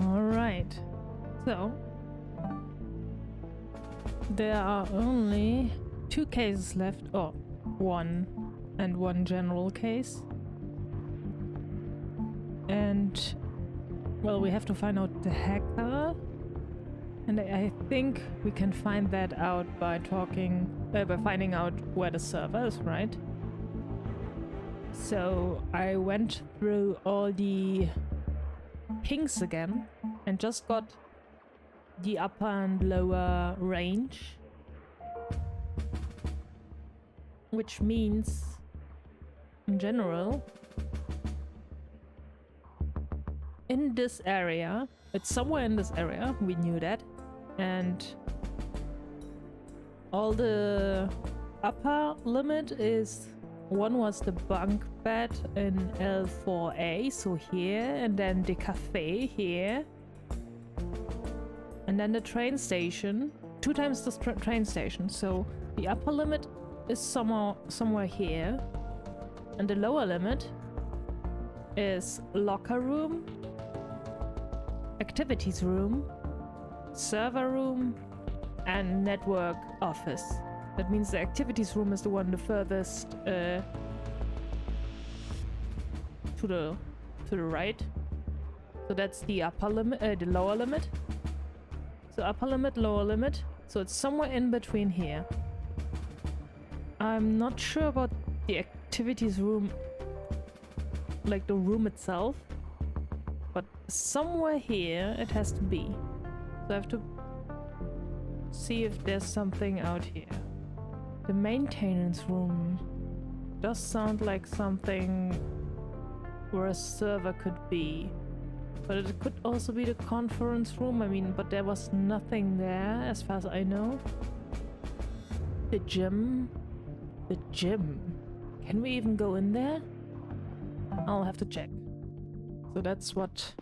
Alright. So, there are only 2 cases left. Oh, one and one general case. And, well, we have to find out the hacker. And I think we can find that out by by finding out where the server is, right? So I went through all the pings again and just got the upper and lower range. Which means, in general, in this area, it's somewhere in this area, we knew that, and all the upper limit is, one was the bunk bed in L4A, so here, and then the cafe here, and then the train station, 2 times the train station, so the upper limit is somewhere here, and the lower limit is locker room, activities room, server room, and network office. That means the activities room is the one the furthest to the right. So that's the upper limit, the lower limit. So upper limit, lower limit. So it's somewhere in between here. I'm not sure about the activities room, like the room itself, but somewhere here it has to be. So I have to see if there's something out here. The maintenance room does sound like something where a server could be, but it could also be the conference room. I mean, but there was nothing there as far as I know. The gym. The gym. Can we even go in there? I'll have to check. So that's what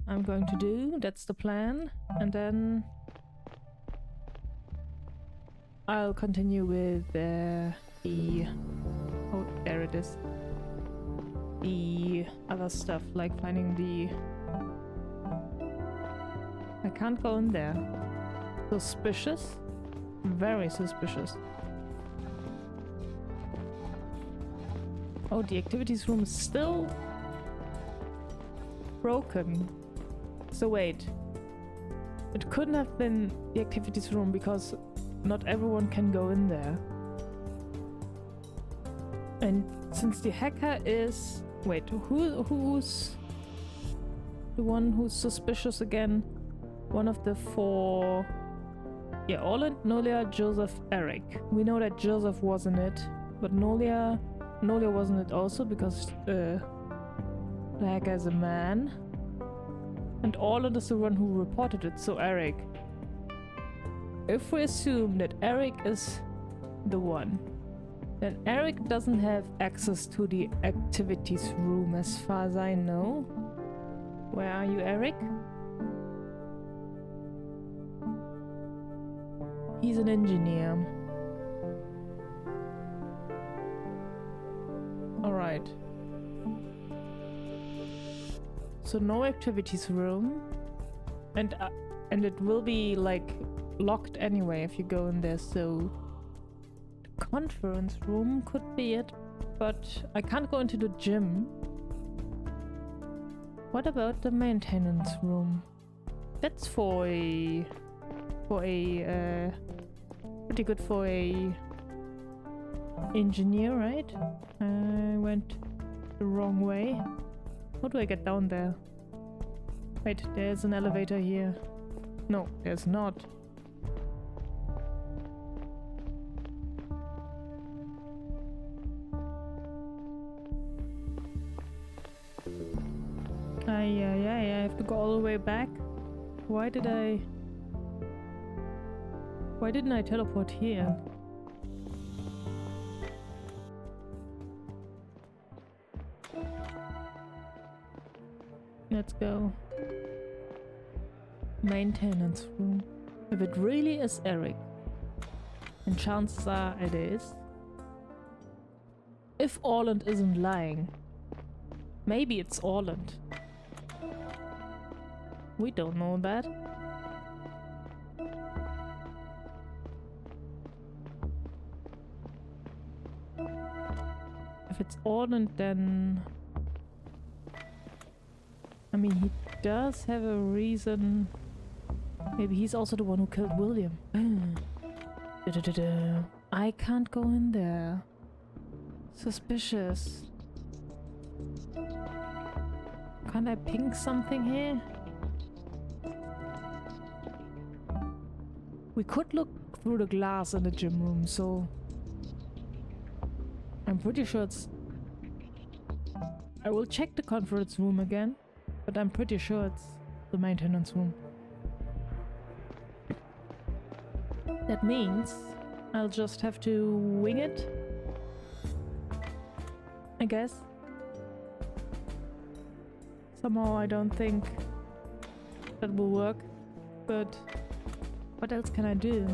I'm going to do. That's the plan. And then I'll continue with the... Oh, there it is. The other stuff, like finding the... I can't go in there. Suspicious? Very suspicious. Oh, the activities room is still broken. So wait. It couldn't have been the activities room because not everyone can go in there. And since the hacker is... Wait, who's the one who's suspicious again? One of the 4... Yeah, Orland, Nolia, Joseph, Eric. We know that Joseph wasn't it, but Nolia wasn't it also because the hacker is a man. And Orland is the one who reported it, so Eric. If we assume that Eric is the one, then Eric doesn't have access to the activities room as far as I know. Where are you, Eric? He's an engineer. Alright. So no activities room. And it will be like locked anyway if you go in there, so the conference room could be it, but I can't go into the gym. What about the maintenance room? That's pretty good for a engineer, right? I went the wrong way. How do I get down there? Wait, there's an elevator here. No, there's not. I have to go all the way back. Why didn't I teleport here? Let's go. Maintenance room. If it really is Eric, and chances are it is, if Orland isn't lying, maybe it's Orland. We don't know that. If it's Orland, then... I mean, he does have a reason. Maybe he's also the one who killed William. I can't go in there. Suspicious. Can't I ping something here? We could look through the glass in the gym room, so... I'm pretty sure it's... I will check the conference room again, but I'm pretty sure it's the maintenance room. That means I'll just have to wing it, I guess. Somehow I don't think that will work, but what else can I do?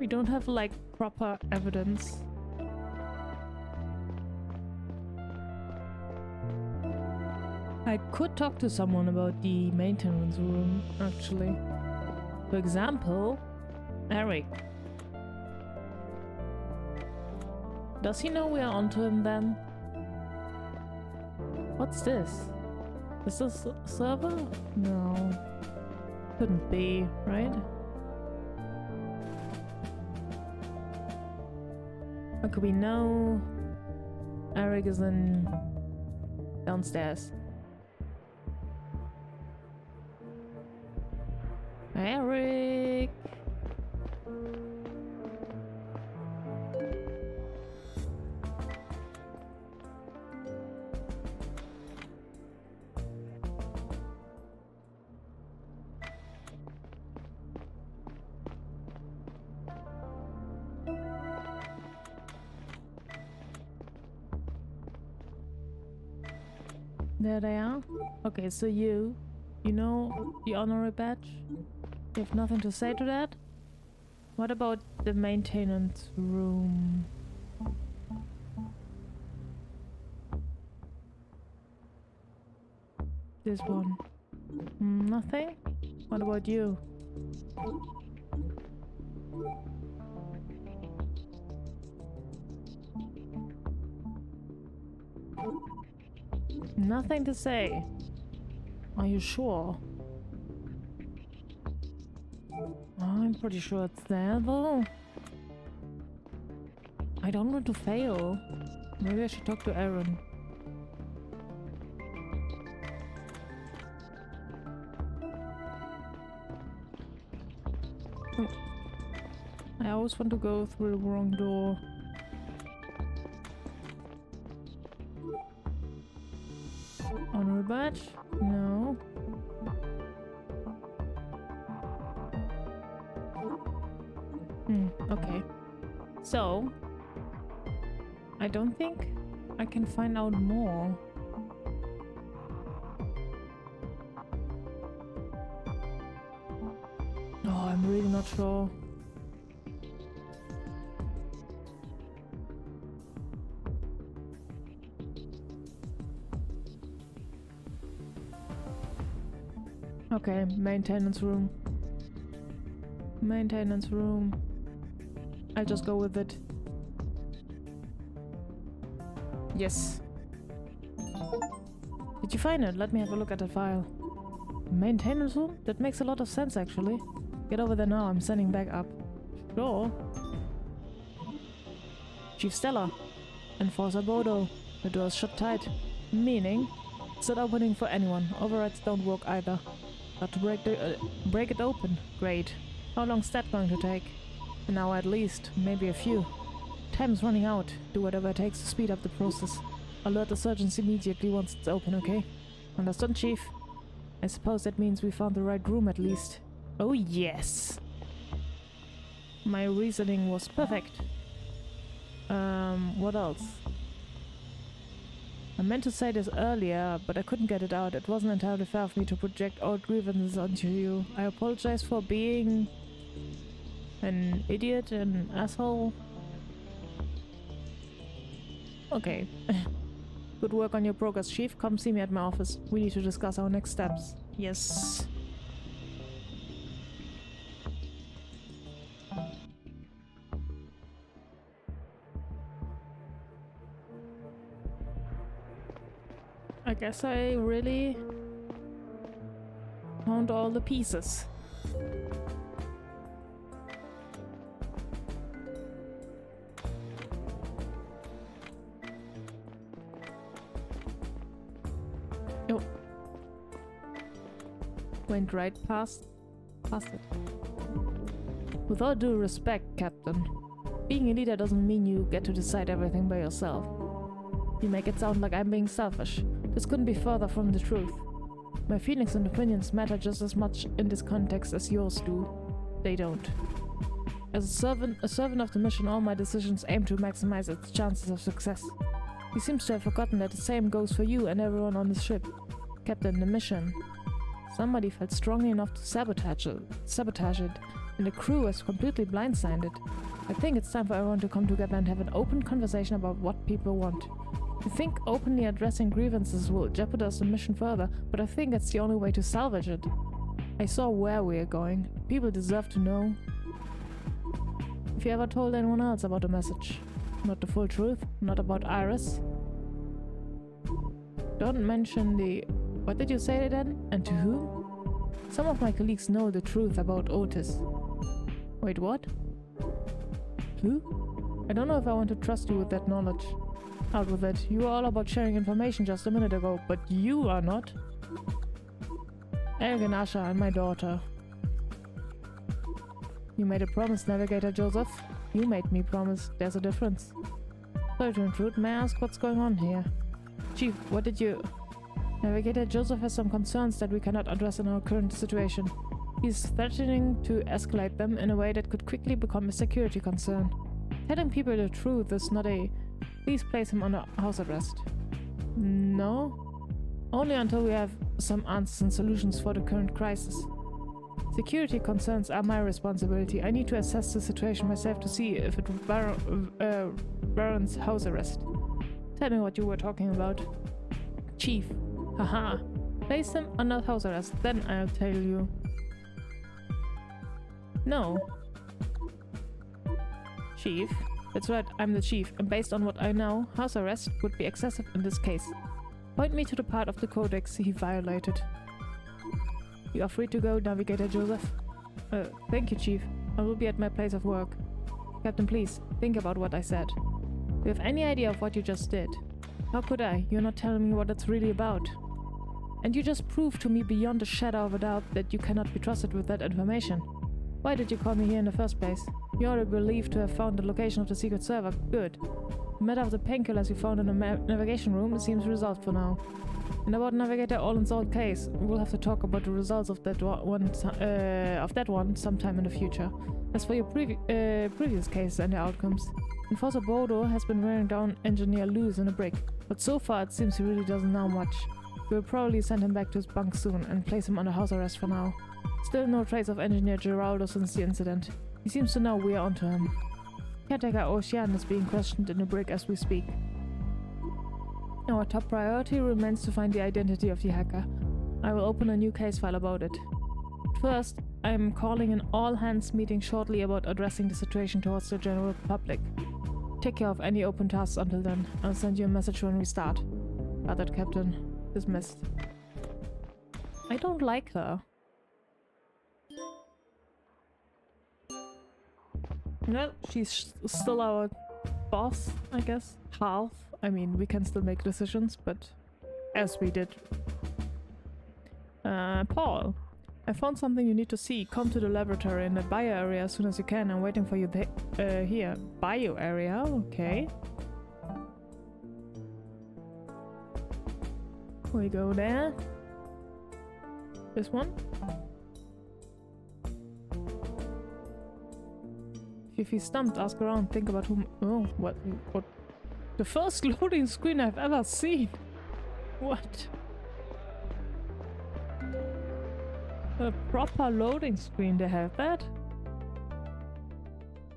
We don't have like proper evidence. I could talk to someone about the maintenance room, actually. For example, Eric. Does he know we are onto him then? What's this? Is this a server? No. Couldn't be, right? Okay, we know Eric is in downstairs. Eric! There they are. Okay, so you know the honorary badge? You have nothing to say to that? What about the maintenance room? This one. Nothing? What about you? Nothing to say. Are you sure? I'm pretty sure it's there though. I don't want to fail. Maybe I should talk to Aaron. I always want to go through the wrong door. Honorary badge? No. Okay. So, I don't think I can find out more. Oh, I'm really not sure. Okay, maintenance room. Maintenance room. I'll just go with it. Yes. Did you find it? Let me have a look at the file. Maintenance room? That makes a lot of sense actually. Get over there now, I'm sending back up. Sure. Chief Stella. Enforcer Bodo. The door's shut tight. Meaning, it's not opening for anyone. Overrides don't work either. Got to break it open. Great. How long's that going to take? An hour at least, maybe a few. Time's running out. Do whatever it takes to speed up the process. Alert the surgeons immediately once it's open, okay? Understood, Chief? I suppose that means we found the right room at least. Oh yes! My reasoning was perfect. What else? I meant to say this earlier, but I couldn't get it out. It wasn't entirely fair of me to project old grievances onto you. I apologize for being an idiot, an asshole. Okay. Good work on your progress, Chief. Come see me at my office. We need to discuss our next steps. Yes. I guess I really found all the pieces. Oh. Went right past it. With all due respect, Captain, being a leader doesn't mean you get to decide everything by yourself. You make it sound like I'm being selfish. This couldn't be further from the truth. My feelings and opinions matter just as much in this context as yours do. They don't. As a servant of the mission, all my decisions aim to maximize its chances of success. He seems to have forgotten that the same goes for you and everyone on the ship. Captain, the mission. Somebody felt strongly enough to sabotage it, and the crew has completely blindsided. I think it's time for everyone to come together and have an open conversation about what people want. I think openly addressing grievances will jeopardize the mission further, but I think it's the only way to salvage it. I saw where we are going. People deserve to know. Have you ever told anyone else about the message? Not the full truth? Not about Iris? Don't mention the... What did you say then? And to whom? Some of my colleagues know the truth about Otis. Wait, what? Who? I don't know if I want to trust you with that knowledge. Out with it. You were all about sharing information just a minute ago, but you are not. Elgin, Asha, and my daughter. You made a promise, Navigator Joseph. You made me promise. There's a difference. Sorry to intrude. May I ask what's going on here? Chief, what did you... Navigator Joseph has some concerns that we cannot address in our current situation. He's threatening to escalate them in a way that could quickly become a security concern. Telling people the truth is not a... Please place him under house arrest. No? Only until we have some answers and solutions for the current crisis. Security concerns are my responsibility. I need to assess the situation myself to see if it warrants house arrest. Tell me what you were talking about. Chief. Haha. Place him under house arrest, then I'll tell you. No. Chief. That's right, I'm the chief, and based on what I know, house arrest would be excessive in this case. Point me to the part of the codex he violated. You are free to go, Navigator Joseph. Thank you, Chief. I will be at my place of work. Captain, please, think about what I said. Do you have any idea of what you just did? How could I? You're not telling me what it's really about. And you just proved to me beyond a shadow of a doubt that you cannot be trusted with that information. Why did you call me here in the first place? You already believed to have found the location of the secret server. Good. The matter of the painkillers you found in the navigation room seems resolved for now. And about Navigator Olin's old case, we'll have to talk about the results of that one sometime in the future. As for your previous case and the outcomes, Enforcer Bodo has been wearing down Engineer Lewis in a brick, but so far it seems he really doesn't know much. We'll probably send him back to his bunk soon and place him under house arrest for now. Still no trace of Engineer Geraldo since the incident. He seems to know we are onto him. Caretaker Ocean is being questioned in the brig as we speak. Our top priority remains to find the identity of the hacker. I will open a new case file about it. First, I am calling an all-hands meeting shortly about addressing the situation towards the general public. Take care of any open tasks until then. I'll send you a message when we start. Gathered, Captain. Dismissed. I don't like her. Well, she's still our boss, I guess. Half. I mean, we can still make decisions, but as we did. Paul, I found something you need to see. Come to the laboratory in the bio area as soon as you can. I'm waiting for you here. Bio area? Okay. We go there. This one? If he's stumped, ask around, think about whom... Oh, what? The first loading screen I've ever seen! What? A proper loading screen, they have that?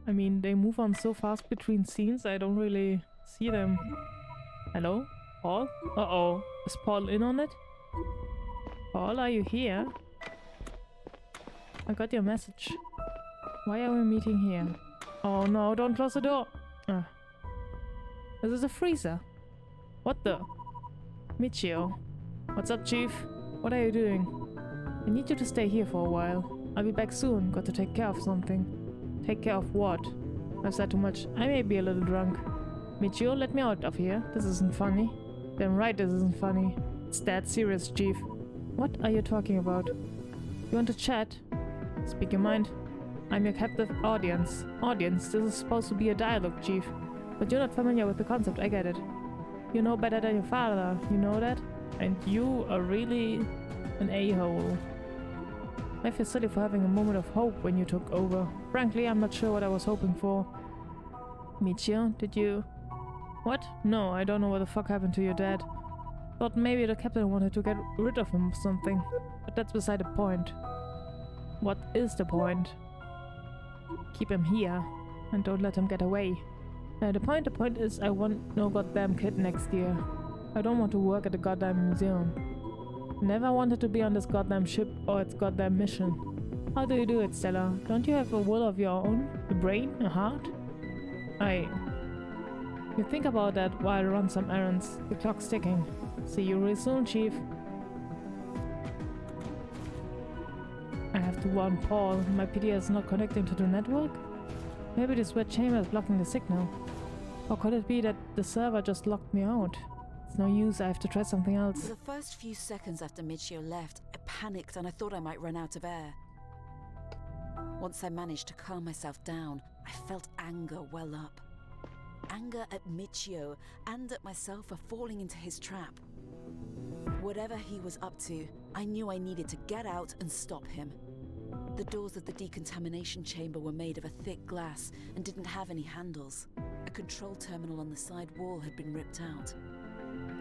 I mean, they move on so fast between scenes, I don't really see them. Hello? Paul? Uh-oh. Is Paul in on it? Paul, are you here? I got your message. Why are we meeting here? Oh no, don't close the door! This is a freezer. What the? Michio. What's up, Chief? What are you doing? I need you to stay here for a while. I'll be back soon. Got to take care of something. Take care of what? I've said too much. I may be a little drunk. Michio, let me out of here. This isn't funny. Damn right this isn't funny. It's dead serious, Chief. What are you talking about? You want to chat? Speak your mind. I'm your captive audience. Audience, this is supposed to be a dialogue, Chief. But you're not familiar with the concept, I get it. You know better than your father, you know that? And you are really an a-hole. I feel silly for having a moment of hope when you took over. Frankly, I'm not sure what I was hoping for. Michio, did you... What? No, I don't know what the fuck happened to your dad. Thought maybe the captain wanted to get rid of him or something. But that's beside the point. What is the point? Keep him here, and don't let him get away. The point is I want no goddamn kid next year. I don't want to work at the goddamn museum. Never wanted to be on this goddamn ship or its goddamn mission. How do you do it, Stella? Don't you have a will of your own? A brain? A heart? You think about that while I run some errands. The clock's ticking. See you real soon, Chief. I have to warn Paul. My PDA is not connecting to the network? Maybe this red chamber is blocking the signal. Or could it be that the server just locked me out? It's no use, I have to try something else. For the first few seconds after Michio left, I panicked and I thought I might run out of air. Once I managed to calm myself down, I felt anger well up. Anger at Michio and at myself for falling into his trap. Whatever he was up to, I knew I needed to get out and stop him. The doors of the decontamination chamber were made of a thick glass and didn't have any handles. A control terminal on the side wall had been ripped out.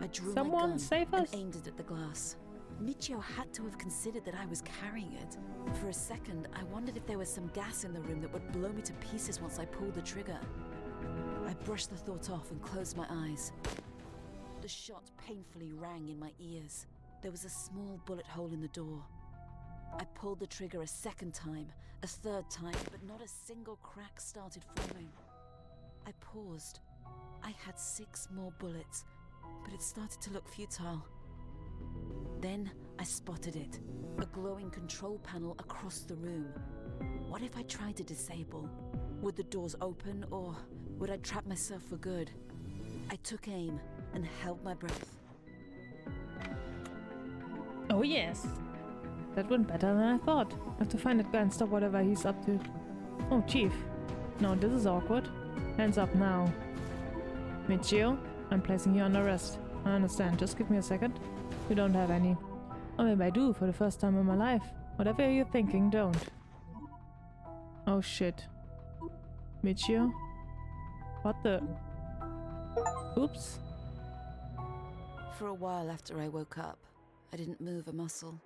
I drew my gun and aimed it at the glass. Michio had to have considered that I was carrying it. For a second, I wondered if there was some gas in the room that would blow me to pieces once I pulled the trigger. I brushed the thought off and closed my eyes. The shot painfully rang in my ears. There was a small bullet hole in the door. I pulled the trigger a second time, a third time, but not a single crack started forming. I paused. I had 6 more bullets, but it started to look futile. Then I spotted it, a glowing control panel across the room. What if I tried to disable? Would the doors open, or would I trap myself for good? I took aim and held my breath. Oh yes! That went better than I thought. I have to find that guy and stop whatever he's up to. Oh, Chief. No, this is awkward. Hands up now. Michio, I'm placing you under arrest. I understand, just give me a second. You don't have any. Or maybe I do for the first time in my life. Whatever you're thinking, don't. Oh shit. Michio? What the... Oops. For a while after I woke up, I didn't move a muscle.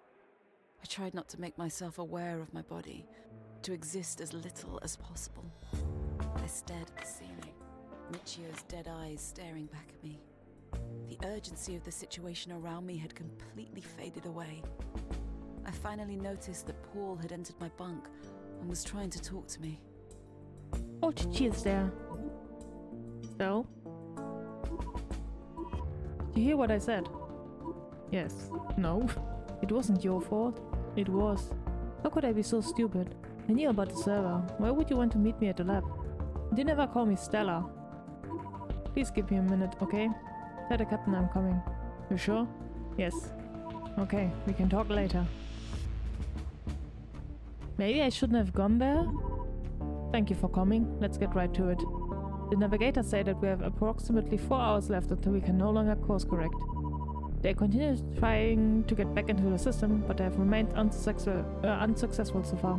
I tried not to make myself aware of my body, to exist as little as possible. I stared at the ceiling, Michio's dead eyes staring back at me. The urgency of the situation around me had completely faded away. I finally noticed that Paul had entered my bunk and was trying to talk to me. Oh, cheers there. So? Did you hear what I said? Yes. No. It wasn't your fault. It was. How could I be so stupid? I knew about the server. Why would you want to meet me at the lab? You never call me Stella. Please give me a minute, okay? Tell the captain I'm coming. You sure? Yes. Okay, we can talk later. Maybe I shouldn't have gone there? Thank you for coming. Let's get right to it. The navigators say that we have approximately 4 hours left until we can no longer course correct. They continue trying to get back into the system, but they have remained unsuccessful so far.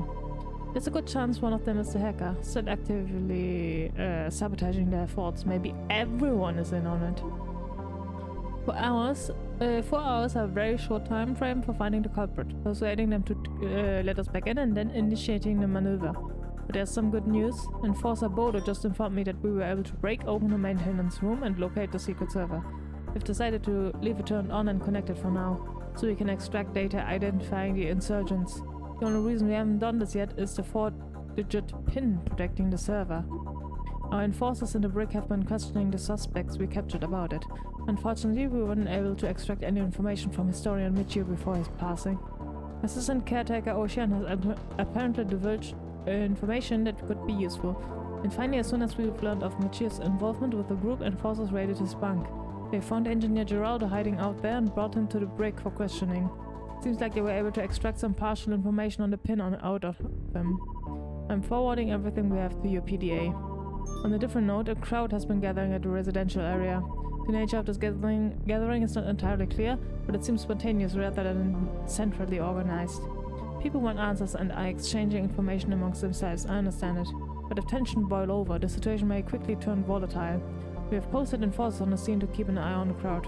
There's a good chance one of them is the hacker, still actively sabotaging their efforts. Maybe everyone is in on it. 4 hours are a very short time frame for finding the culprit, persuading them to let us back in and then initiating the maneuver. But there's some good news. Enforcer Bodo just informed me that we were able to break open the maintenance room and locate the secret server. We've decided to leave it turned on and connected for now, so we can extract data identifying the insurgents. The only reason we haven't done this yet is the 4-digit pin protecting the server. Our enforcers in the brick have been questioning the suspects we captured about it. Unfortunately, we weren't able to extract any information from Historian Michio before his passing. Assistant Caretaker Ocean has apparently divulged information that could be useful. And finally, as soon as we've learned of Michio's involvement with the group, enforcers raided his bunk. They found Engineer Geraldo hiding out there and brought him to the brick for questioning. Seems like they were able to extract some partial information on the pin out of them. I'm forwarding everything we have to your PDA. On a different note, a crowd has been gathering at the residential area. The nature of this gathering is not entirely clear, but it seems spontaneous rather than centrally organized. People want answers and are exchanging information amongst themselves, I understand it. But if tension boil over, the situation may quickly turn volatile. We have posted enforcers on the scene to keep an eye on the crowd.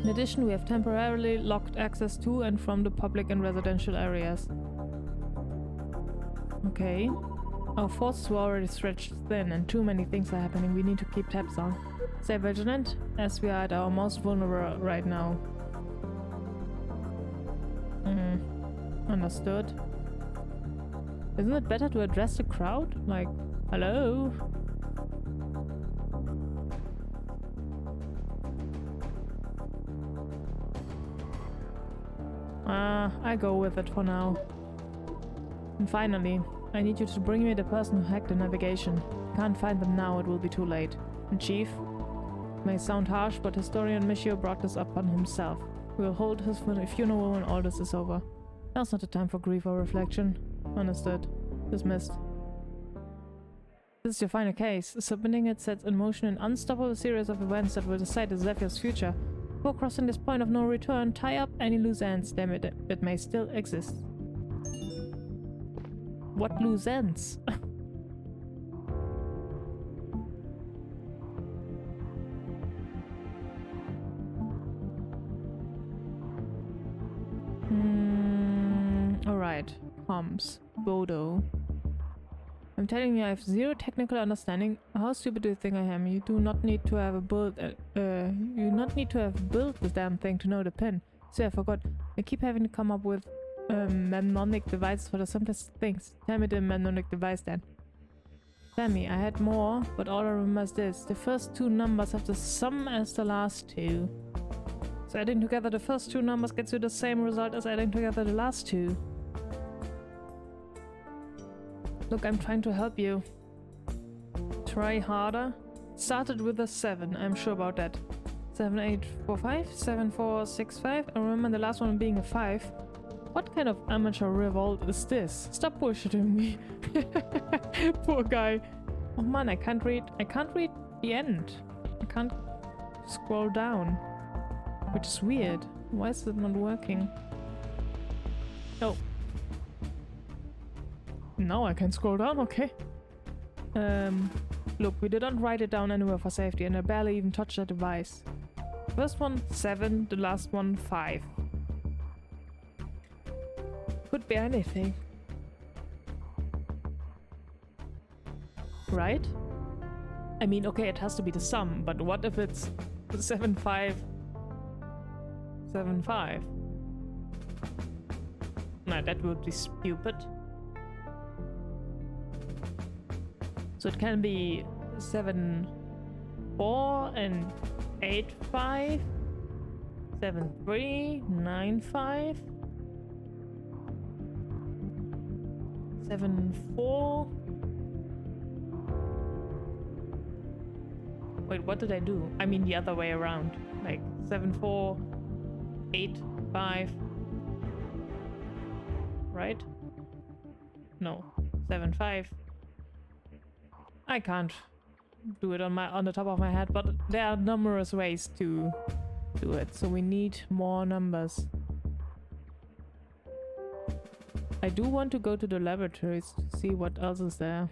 In addition, we have temporarily locked access to and from the public and residential areas. Okay. Our forces were already stretched thin and too many things are happening we need to keep tabs on. Stay vigilant, as we are at our most vulnerable right now. Understood. Isn't it better to address the crowd? Like, hello? I go with it for now. And finally, I need you to bring me the person who hacked the navigation. Can't find them now, it will be too late. And Chief? It may sound harsh, but Historian Michio brought this upon himself. We'll hold his funeral when all this is over. Now's not the time for grief or reflection. Understood. Dismissed. This is your final case. Submitting it sets in motion an unstoppable series of events that will decide the Zephyr's future. Before crossing this point of no return, tie up any loose ends, damn it, that may still exist. What loose ends? Alright. Comms. Bodo. I'm telling you, I have zero technical understanding. How stupid do you think I am? You do not need to have built the damn thing to know the pin. So I forgot. I keep having to come up with mnemonic devices for the simplest things. Tell me the mnemonic device then. Tell me, I had more, but all I remember is this. The first two numbers have the sum as the last two. So adding together the first two numbers gets you the same result as adding together the last two. Look, I'm trying to help you. Try harder. Started with a 7, I'm sure about that. 7845, 7465, and remember the last one being a 5. What kind of amateur revolt is this? Stop bullshitting me. Poor guy. Oh man, I can't read the end. I can't scroll down. Which is weird. Why is it not working? Oh. Now I can scroll down, okay. Look, we didn't write it down anywhere for safety and I barely even touched the device. First one 7, the last one 5. Could be anything. Right? I mean, okay, it has to be the sum, but what if it's 7, 5, 7, 5? No, that would be stupid. So it can be 7, 4 and 8, 5, 7, 3, 9, 5, 7, 4. Wait, what did I do? I mean the other way around. Like 7, 4, 8, 5. Right? No. 7, 5. I can't do it on the top of my head, but there are numerous ways to do it, so we need more numbers. I do want to go to the laboratories to see what else is there.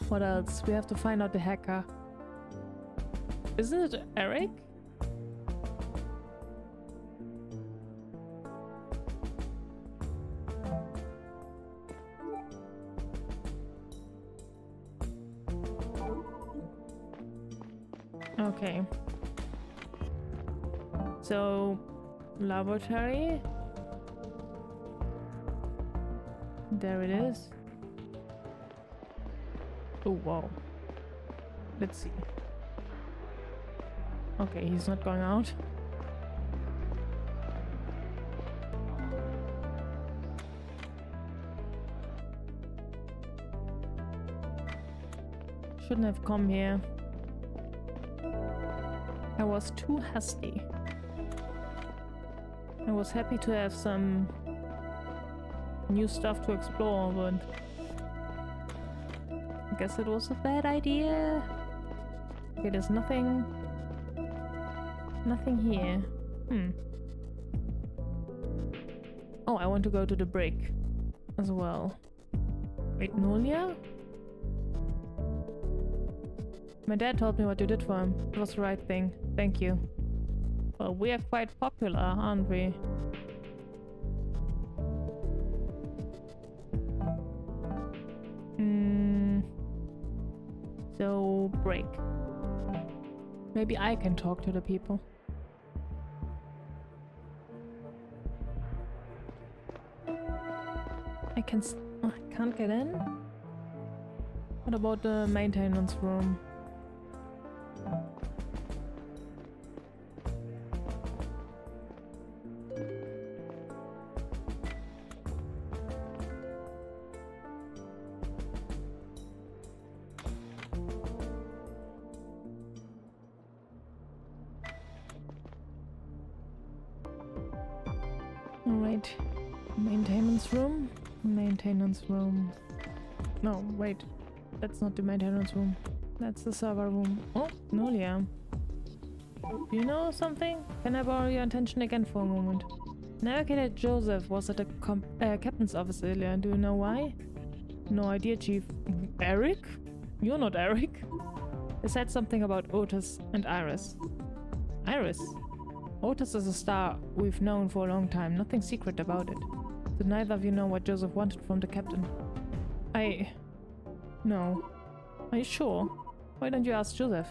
What else? We have to find out the hacker. Isn't it Eric? Okay. So, laboratory. There it is. Oh, wow. Let's see. Okay, he's not going out. Shouldn't have come here. I was too hasty. I was happy to have some new stuff to explore, but I guess it was a bad idea. Okay, there's nothing here. Oh, I want to go to the break as well. Wait, Nolia? My dad told me what you did for him. It was the right thing. Thank you. Well, we are quite popular, aren't we? So, break. Maybe I can talk to the people. I can't get in? What about the maintenance room? Alright, maintenance room? Maintenance room. No, wait, that's not the maintenance room. That's the server room. Oh, Nolia. Do you know something? Can I borrow your attention again for a moment? Navigator Joseph was at the captain's office earlier. Do you know why? No idea, Chief. Eric? You're not Eric. He said something about Otis and Iris. Iris? Otis is a star we've known for a long time, nothing secret about it. Did neither of you know what Joseph wanted from the captain? No. Are you sure? Why don't you ask Joseph?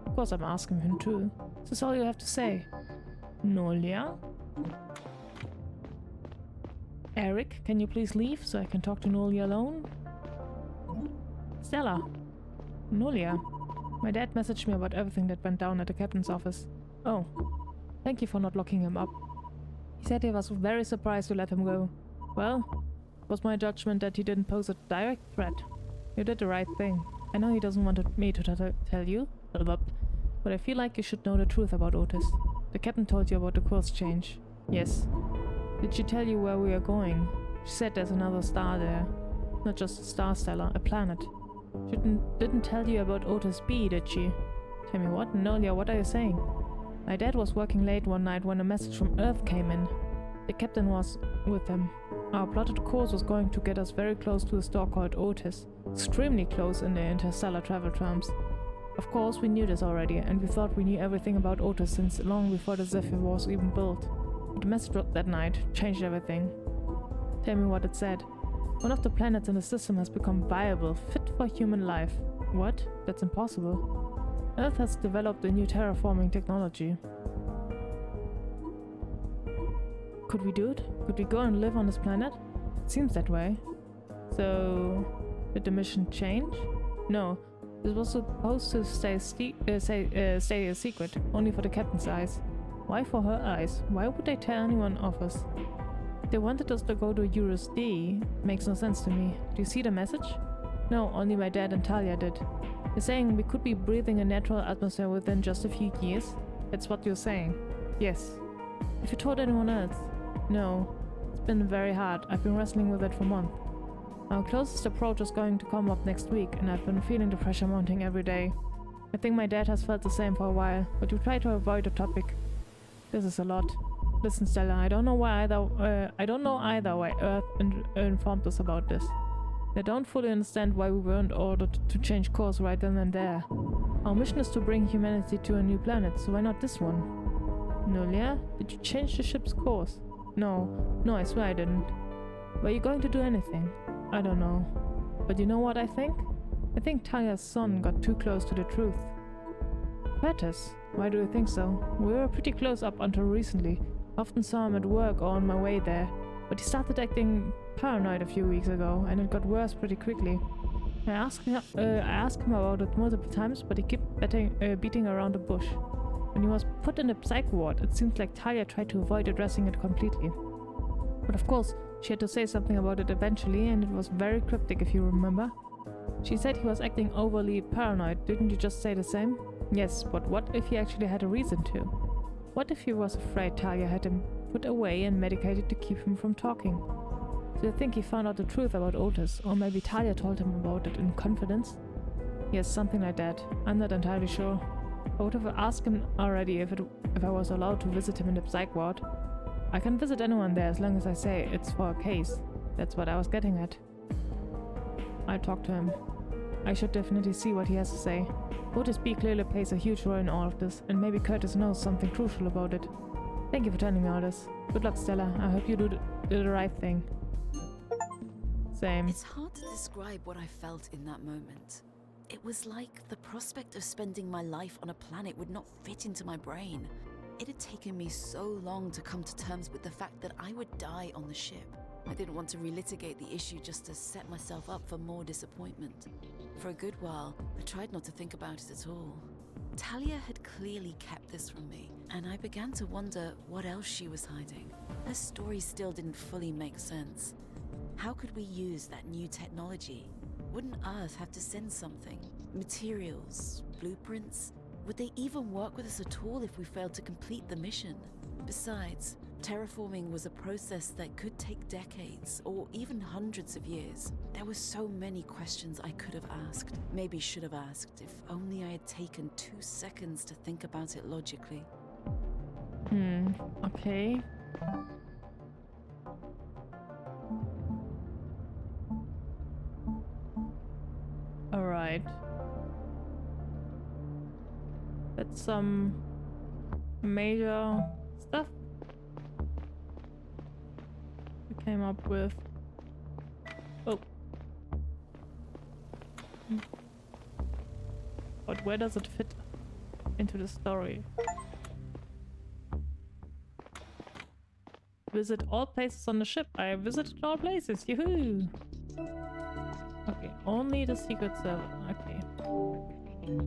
Of course I'm asking him too. Is this all you have to say? Nolia? Eric, can you please leave so I can talk to Nolia alone? Stella. Nolia. My dad messaged me about everything that went down at the captain's office. Oh. Thank you for not locking him up. He said he was very surprised you let him go. Well, it was my judgment that he didn't pose a direct threat. You did the right thing. I know he doesn't want me to tell you, but I feel like you should know the truth about Otis. The captain told you about the course change. Yes. Did she tell you where we are going? She said there's another star there. Not just a star stellar, a planet. She didn't tell you about Otis B, did she? Tell me what? Nolia, what are you saying? My dad was working late one night when a message from Earth came in. The captain was with him. Our plotted course was going to get us very close to a star called Otis. Extremely close in the interstellar travel terms. Of course, we knew this already, and we thought we knew everything about Otis since long before the Zephyr was even built. But the message that night changed everything. Tell me what it said. One of the planets in the system has become viable, fit for human life. What? That's impossible. Earth has developed a new terraforming technology. Could we do it? Could we go and live on this planet? It seems that way. So, did the mission change? No, this was supposed to stay a secret, only for the captain's eyes. Why for her eyes? Why would they tell anyone of us? They wanted us to go to Eurus D. Makes no sense to me. Do you see the message? No, only my dad and Talia did. You're saying we could be breathing a natural atmosphere within just a few years? That's what you're saying? Yes. Have you told anyone else? No. It's been very hard. I've been wrestling with it for months. Our closest approach is going to come up next week, and I've been feeling the pressure mounting every day. I think my dad has felt the same for a while, but we try to avoid the topic. This is a lot. Listen, Stella, I don't know either why Earth informed us about this. I don't fully understand why we weren't ordered to change course right then and there. Our mission is to bring humanity to a new planet, so why not this one? Nolia, did you change the ship's course? No, I swear I didn't. Were you going to do anything? I don't know. But you know what I think? I think Talia's son got too close to the truth. Curtis, Why do you think so? We were pretty close up until recently. Often saw him at work or on my way there. But he started acting paranoid a few weeks ago, and it got worse pretty quickly. I asked him about it multiple times, but he kept beating around the bush. When he was put in the psych ward, it seems like Talia tried to avoid addressing it completely. But of course, she had to say something about it eventually, and it was very cryptic if you remember. She said he was acting overly paranoid. Didn't you just say the same? Yes, but what if he actually had a reason to? What if he was afraid Talia had him put away and medicated to keep him from talking? Do you think he found out the truth about Otis, or maybe Talia told him about it in confidence? Yes, something like that. I'm not entirely sure. I would have asked him already if I was allowed to visit him in the psych ward. I can visit anyone there as long as I say it's for a case. That's what I was getting at. I'll talk to him. I should definitely see what he has to say. Otis B clearly plays a huge role in all of this, and maybe Curtis knows something crucial about it. Thank you for telling me all this. Good luck, Stella. I hope you do the right thing. Same. It's hard to describe what I felt in that moment. It was like the prospect of spending my life on a planet would not fit into my brain. It had taken me so long to come to terms with the fact that I would die on the ship. I didn't want to relitigate the issue just to set myself up for more disappointment. For a good while, I tried not to think about it at all. Talia had clearly kept this from me, and I began to wonder what else she was hiding. Her story still didn't fully make sense. How could we use that new technology? Wouldn't Earth have to send something? Materials? Blueprints? Would they even work with us at all if we failed to complete the mission? Besides, terraforming was a process that could take decades, or even hundreds of years. There were so many questions I could have asked, maybe should have asked, if only I had taken 2 seconds to think about it logically. Okay. Alright. That's some major stuff we came up with. Oh. But where does it fit into the story? Visit all places on the ship. I visited all places. Yoo-hoo! Okay, only the secret server. Okay.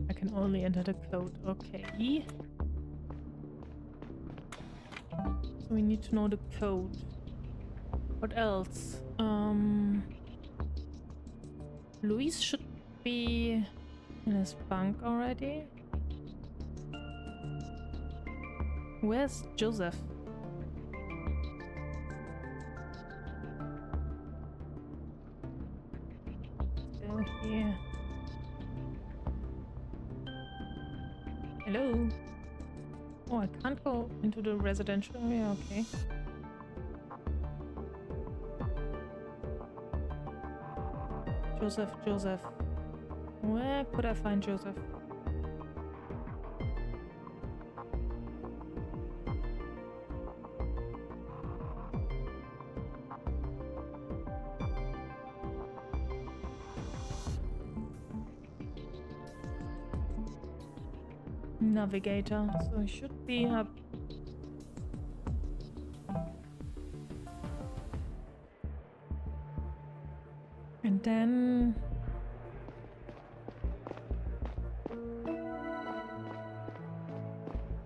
I can only enter the code. Okay. So we need to know the code. What else? Luis should be in his bunk already. Where's Joseph? Still here. Hello? Oh, I can't go into the residential area, okay. Joseph. Where could I find Joseph? Navigator, so it should be up. And then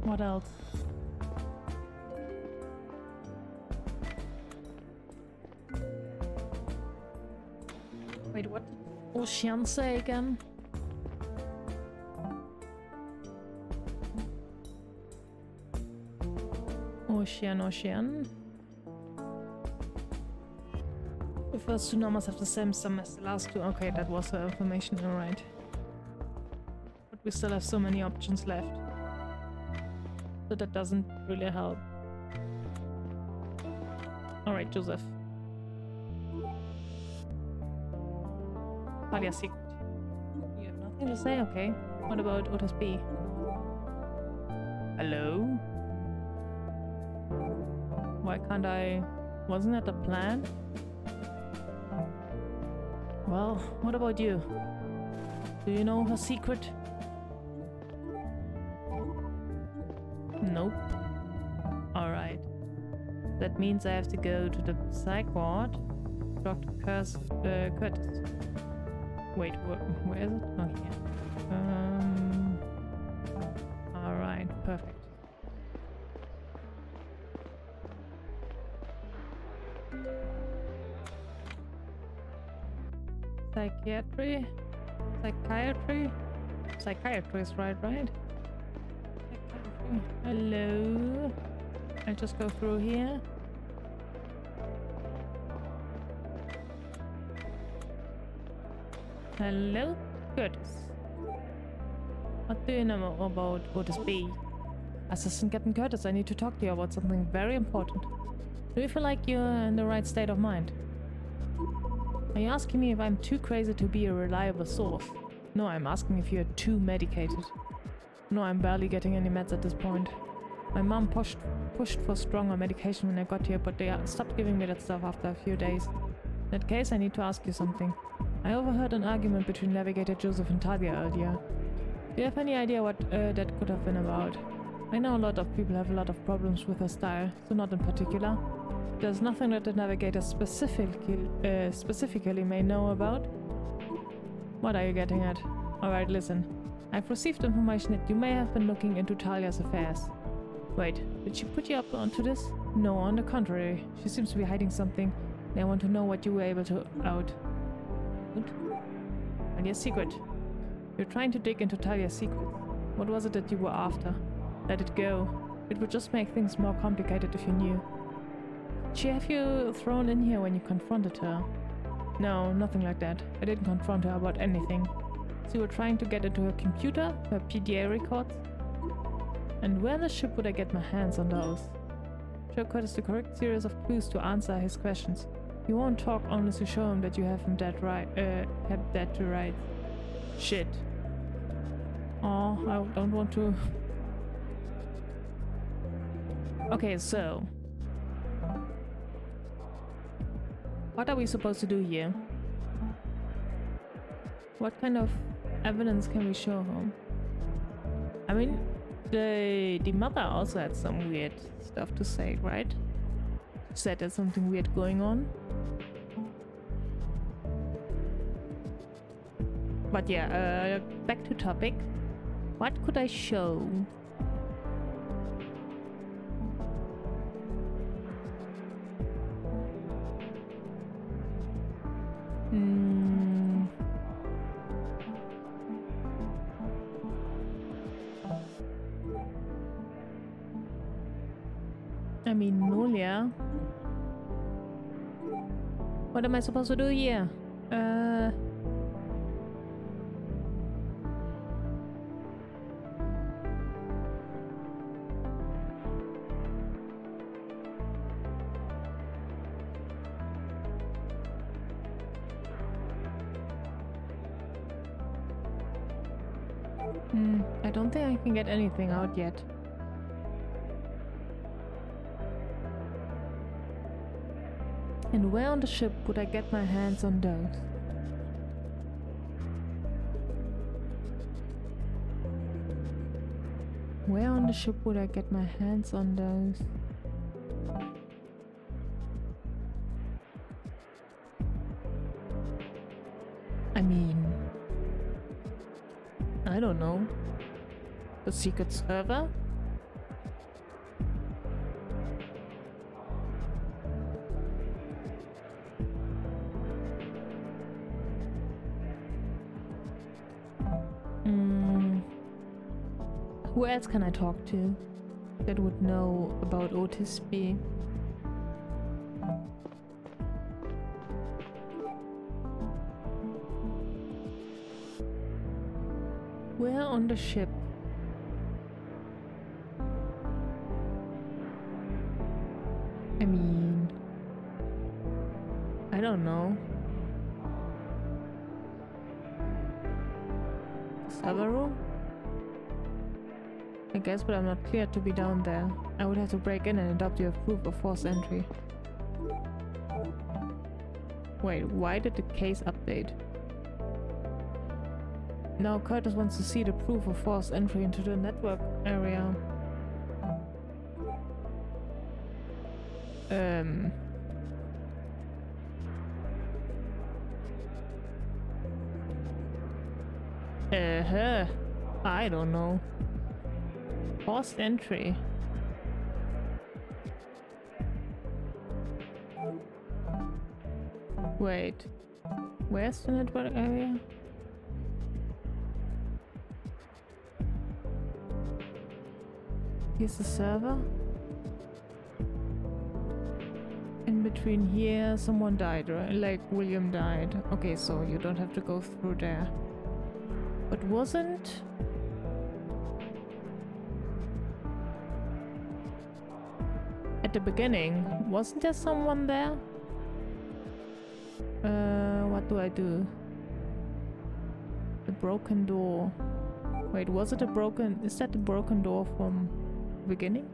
what else? Wait, what did Ocean say again? Ocean. The first 2 numbers have the same sum as the last 2. Okay, that was the information, alright. But we still have so many options left. So that doesn't really help. Alright, Joseph. Talia's secret. You have nothing to say? Okay. What about Otis B? Hello? Why can't I... Wasn't that the plan? Well, what about you? Do you know her secret? Nope. Alright. That means I have to go to the psych ward. Dr. Curtis. Wait, where is it? Oh, here. Alright, perfect. Psychiatry? Psychiatry is right? Psychiatry. Hello? I'll just go through here. Hello, Curtis. What do you know about Otis B? Assistant Captain Curtis, I need to talk to you about something very important. Do you feel like you're in the right state of mind? Are you asking me if I'm too crazy to be a reliable source? No, I'm asking if you're too medicated. No, I'm barely getting any meds at this point. My mom pushed for stronger medication when I got here, but they stopped giving me that stuff after a few days. In that case, I need to ask you something. I overheard an argument between Navigator Joseph and Talia earlier. Do you have any idea what that could have been about? I know a lot of people have a lot of problems with her style, so not in particular. There's nothing that the Navigator specifically may know about? What are you getting at? Alright, listen. I've received information that you may have been looking into Talia's affairs. Wait, did she put you up onto this? No, on the contrary. She seems to be hiding something, and I want to know what you were able to out. Talia's secret. You're trying to dig into Talia's secret. What was it that you were after? Let it go. It would just make things more complicated if you knew. Did she have you thrown in here when you confronted her? No, nothing like that. I didn't confront her about anything. So you were trying to get into her computer, her PDA records? And where in the ship would I get my hands on those? Show Curtis the correct series of clues to answer his questions. You won't talk unless you show him that you have him dead right. Have that to right. Shit. Oh, I don't want to. Okay, so what are we supposed to do here? What kind of evidence can we show him? I mean, the mother also had some weird stuff to say, right? She said there's something weird going on. But yeah, back to topic. What could I show? I mean, Nolia. What am I supposed to do here? I don't think I can get anything out yet. And where on the ship would I get my hands on those? Where on the ship would I get my hands on those? I mean, I don't know. The secret server? Who else can I talk to that would know about Otis B? Where on the ship? I mean, I don't know. Server room? I guess, but I'm not cleared to be down there. I would have to break in and adopt your proof of forced entry. Wait, why did the case update? Now Curtis wants to see the proof of forced entry into the network area. I don't know. Forced entry. Wait. Where's the network area? Here's the server. In between here, someone died, right? Like, William died. Okay, so you don't have to go through there. But wasn't... At the beginning, wasn't there someone there? What do I do? The broken door. Wait, was it a broken... Is that the broken door from the beginning?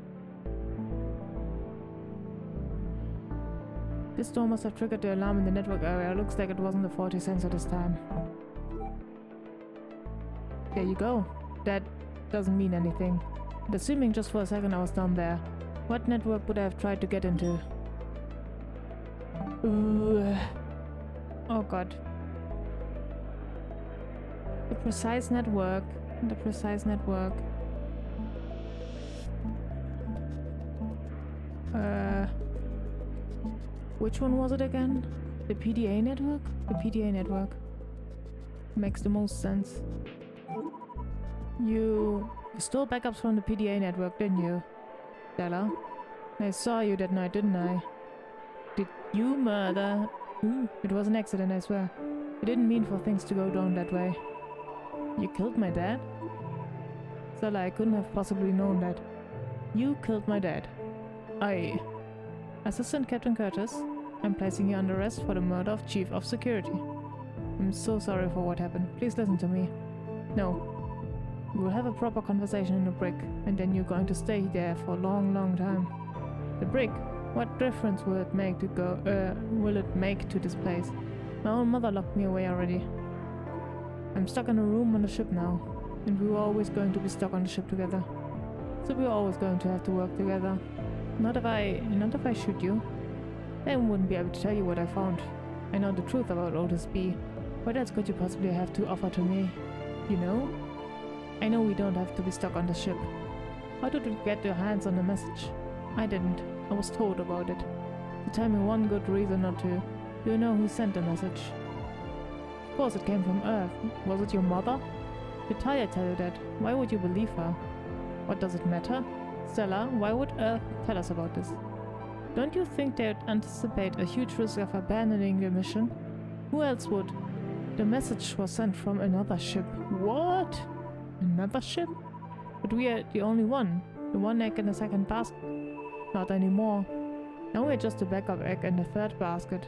This door must have triggered the alarm in the network area. Looks like it wasn't a faulty sensor this time. There you go. That doesn't mean anything. And assuming just for a second I was down there, what network would I have tried to get into? Ooh. Oh god. The precise network. The precise network. Which one was it again? The PDA network? The PDA network. Makes the most sense. You stole backups from the PDA network, didn't you, Stella? I saw you that night, didn't I? Did you murder? Ooh, it was an accident, I swear. I didn't mean for things to go down that way. You killed my dad? Stella, I couldn't have possibly known that. You killed my dad. Assistant Captain Curtis, I'm placing you under arrest for the murder of Chief of Security. I'm so sorry for what happened. Please listen to me. No. We will have a proper conversation in the brick, and then you're going to stay there for a long, long time. The brick? What difference will it make to this place? My own mother locked me away already. I'm stuck in a room on the ship now, and we were always going to be stuck on the ship together. So we're always going to have to work together. Not if I shoot you. Then I wouldn't be able to tell you what I found. I know the truth about Otis B. What else could you possibly have to offer to me? You know? I know we don't have to be stuck on the ship. How did we get your hands on the message? I didn't. I was told about it. So tell me one good reason not to. Do you know who sent the message? Of course it came from Earth. Was it your mother? Did Talia tell you that? Why would you believe her? What does it matter? Stella, why would Earth tell us about this? Don't you think they'd anticipate a huge risk of abandoning the mission? Who else would? The message was sent from another ship. What? Another ship? But we are the only one. The one egg in the second basket. Not anymore. Now we're just a backup egg in the third basket.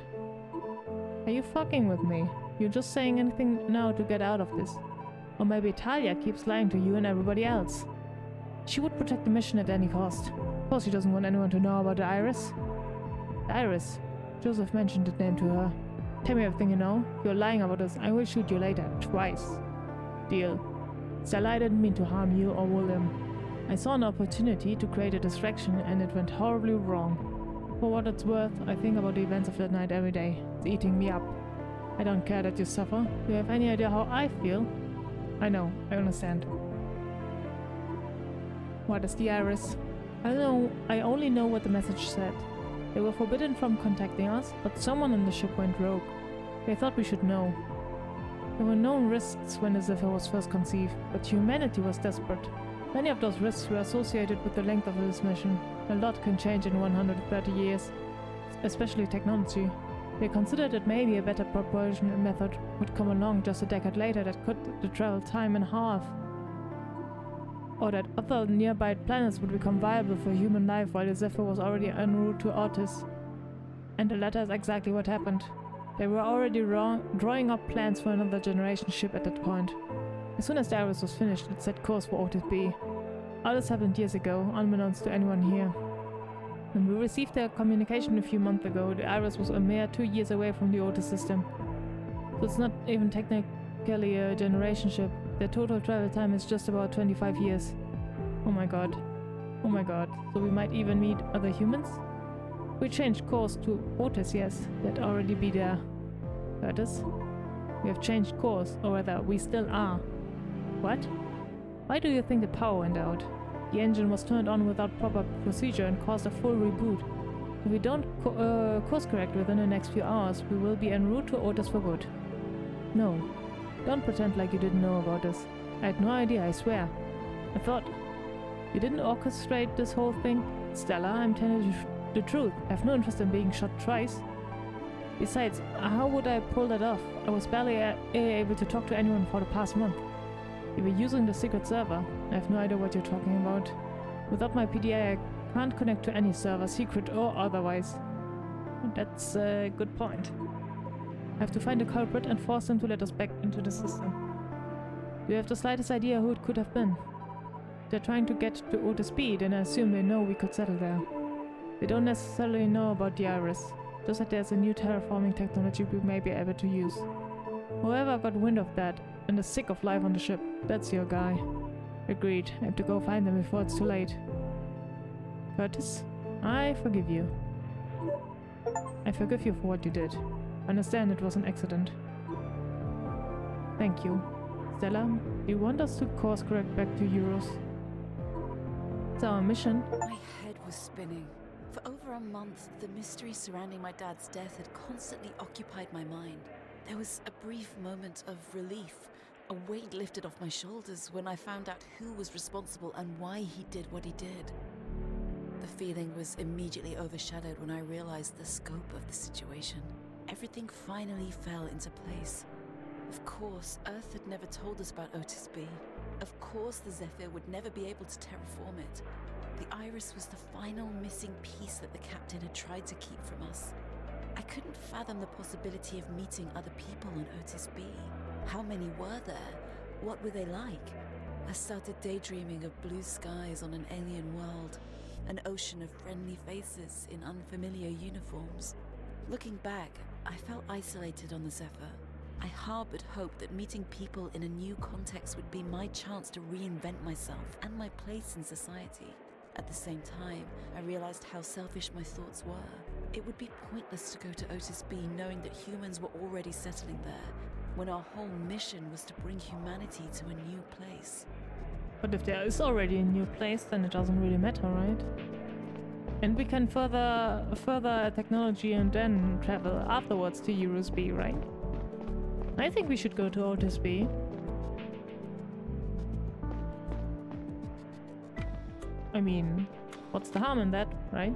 Are you fucking with me? You're just saying anything now to get out of this. Or maybe Talia keeps lying to you and everybody else. She would protect the mission at any cost. Of course she doesn't want anyone to know about the Iris. The Iris? Joseph mentioned the name to her. Tell me everything you know. You're lying about us. I will shoot you later. Twice. Deal. Stella, I didn't mean to harm you or William. I saw an opportunity to create a distraction and it went horribly wrong. For what it's worth, I think about the events of that night every day. It's eating me up. I don't care that you suffer. Do you have any idea how I feel? I know. I understand. What is the Iris? I only know what the message said. They were forbidden from contacting us, but someone on the ship went rogue. They thought we should know. There were known risks when the Zephyr was first conceived, but humanity was desperate. Many of those risks were associated with the length of this mission. A lot can change in 130 years, especially technology. They considered that maybe a better propulsion method would come along just a decade later that cut the travel time in half. Or that other nearby planets would become viable for human life while the Zephyr was already en route to Otis. And the latter is exactly what happened. They were already drawing up plans for another generation ship at that point. As soon as the Iris was finished, it set course for Otis B. All this happened years ago, unbeknownst to anyone here. When we received their communication a few months ago, the Iris was a mere 2 years away from the Otis system. So it's not even technically a generation ship. Their total travel time is just about 25 years. Oh my god. Oh my god. So we might even meet other humans? We changed course to Otis, yes. They'd already be there. Curtis? We have changed course, or rather, we still are. What? Why do you think the power went out? The engine was turned on without proper procedure and caused a full reboot. If we don't course correct within the next few hours, we will be en route to Otis for good. No. Don't pretend like you didn't know about this. I had no idea, I swear. I thought... You didn't orchestrate this whole thing? Stella, I'm telling you the truth. I have no interest in being shot twice. Besides, how would I pull that off? I was barely able to talk to anyone for the past month. You were using the secret server. I have no idea what you're talking about. Without my PDA, I can't connect to any server, secret or otherwise. That's a good point. I have to find the culprit and force them to let us back into the system. Do you have the slightest idea who it could have been? They're trying to get to Otis B, then I assume they know we could settle there. They don't necessarily know about the iris. Just that there's a new terraforming technology we may be able to use. Whoever got wind of that and is sick of life on the ship, that's your guy. Agreed. I have to go find them before it's too late. Curtis, I forgive you. I forgive you for what you did. Understand it was an accident. Thank you. Stella, do you want us to course correct back to Euros? It's our mission. My head was spinning. For over a month, the mystery surrounding my dad's death had constantly occupied my mind. There was a brief moment of relief, a weight lifted off my shoulders when I found out who was responsible and why he did what he did. The feeling was immediately overshadowed when I realized the scope of the situation. Everything finally fell into place. Of course, Earth had never told us about Otis B. Of course, the Zephyr would never be able to terraform it. The iris was the final missing piece that the captain had tried to keep from us. I couldn't fathom the possibility of meeting other people on Otis B. How many were there? What were they like? I started daydreaming of blue skies on an alien world, an ocean of friendly faces in unfamiliar uniforms. Looking back, I felt isolated on the Zephyr. I harbored hope that meeting people in a new context would be my chance to reinvent myself and my place in society. At the same time, I realized how selfish my thoughts were. It would be pointless to go to Otis B knowing that humans were already settling there, when our whole mission was to bring humanity to a new place. But if there is already a new place, then it doesn't really matter, right? And we can further technology and then travel afterwards to Euros B, right? I think we should go to Otis B. I mean, what's the harm in that, right?